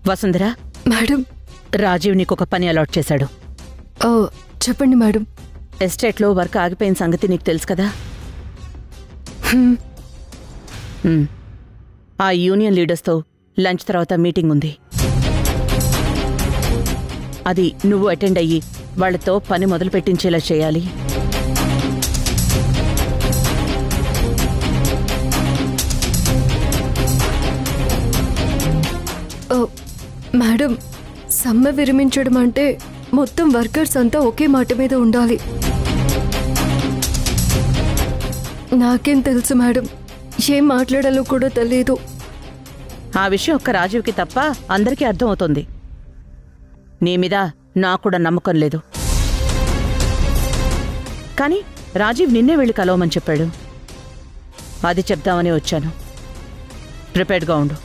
వసుంధరా madam, Rajiv నీకొక పని allot చేశాడు. చెప్పండి మేడం. ఎస్టేట్లో వర్క్ ఆగిపోయిన సంగతి నీకు తెలుసు కదా. ఆ యూనియన్ లీడర్స్తో లంచ్ తర్వాత మీటింగ్ ఉంది. అది నువ్వు అటెండ్ అయ్యి వాళ్లతో పని మొదలు పెట్టించేలా చేయాలి. మేడం, సమ్మె విరమించడం అంటే మొత్తం వర్కర్స్ అంతా ఒకే మాట మీద ఉండాలి. నాకేం తెలుసు మేడం, ఏం మాట్లాడాలో కూడా తెలియదు. ఆ విషయం ఒక్క రాజీవ్కి తప్ప అందరికీ అర్థమవుతుంది. నీ మీద నాకు కూడా నమ్మకం లేదు. కానీ రాజీవ్ నిన్నే వెళ్ళి కలవమని చెప్పాడు. అది చెప్దామని వచ్చాను. ప్రిపేర్డ్గా ఉండు.